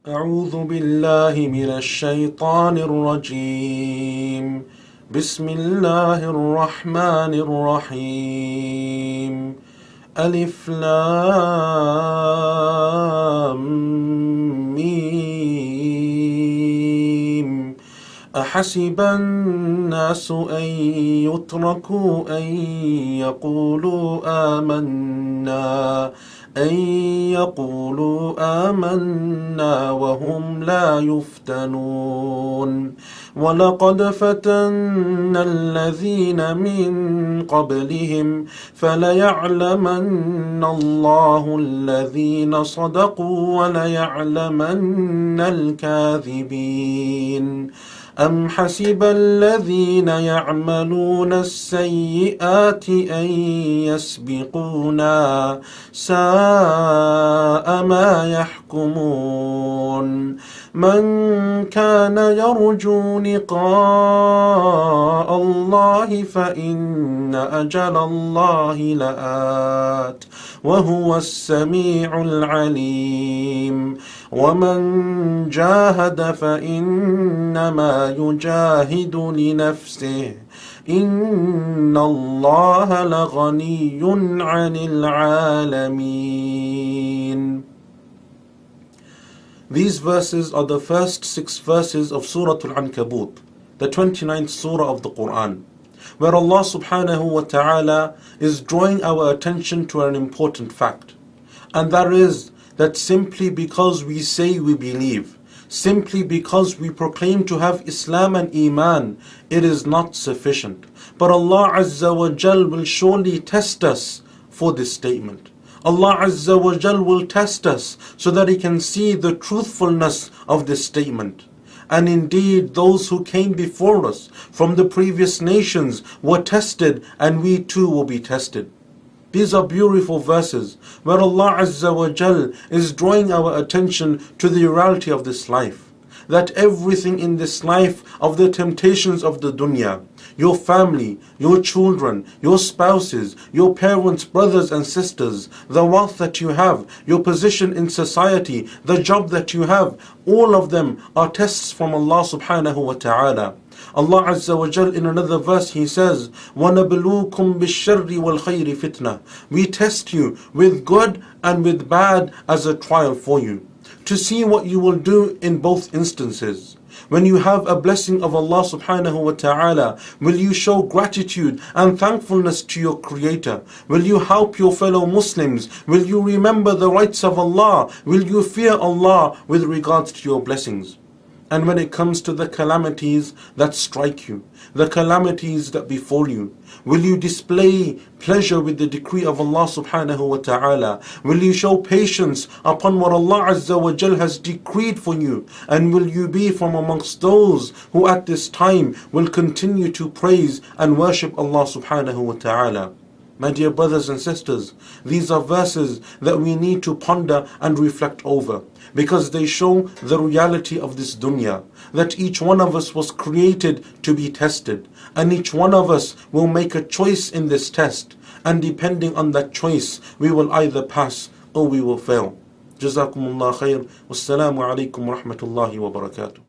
أعوذ بالله من الشيطان الرجيم بسم الله الرحمن الرحيم ألف لام ميم أحسب الناس أن يتركوا أن يقولوا آمنا وهم لا يفتنون ولقد فتنا الذين من قبلهم فليعلمن الله الذين صدقوا وليعلمن الكاذبين أم حسب الذين يعملون السيئات أن يسبقونا ساء ما يحكمون من كان يرجو لقاء الله فإن أجل الله لآت وهو السميع العليم ومن جاهد فإنما يجاهد لنفسه إن الله لغني عن العالمين. These verses are the first 6 verses of Surat al-Ankabut, the 29th surah of the Quran, where Allah subhanahu wa ta'ala is drawing our attention to an important fact, and that is that simply because we say we believe, simply because we proclaim to have Islam and Iman, it is not sufficient. But Allah Azza wa Jal will surely test us for this statement. Allah Azza wa Jal will test us so that He can see the truthfulness of this statement. And indeed, those who came before us from the previous nations were tested, and we too will be tested. These are beautiful verses where Allah Azza wa Jal is drawing our attention to the reality of this life. That everything in this life of the temptations of the dunya, your family, your children, your spouses, your parents, brothers and sisters, the wealth that you have, your position in society, the job that you have, all of them are tests from Allah subhanahu wa ta'ala. Allah Azza wa Jal in another verse He says, وَنَبْلُوكُمْ بِالشَّرِّ وَالْخَيْرِ فِتْنَةً. We test you with good and with bad as a trial for you, to see what you will do in both instances. When you have a blessing of Allah subhanahu wa ta'ala, will you show gratitude and thankfulness to your Creator? Will you help your fellow Muslims? Will you remember the rights of Allah? Will you fear Allah with regards to your blessings? And when it comes to the calamities that strike you, the calamities that befall you, will you display pleasure with the decree of Allah subhanahu wa ta'ala? Will you show patience upon what Allah Azza wa Jal has decreed for you? And will you be from amongst those who at this time will continue to praise and worship Allah subhanahu wa ta'ala? My dear brothers and sisters, these are verses that we need to ponder and reflect over, because they show the reality of this dunya, that each one of us was created to be tested, and each one of us will make a choice in this test, and depending on that choice, we will either pass or we will fail. Jazakumullah khair. Wassalamu alaikum wa rahmatullahi wa barakatuh.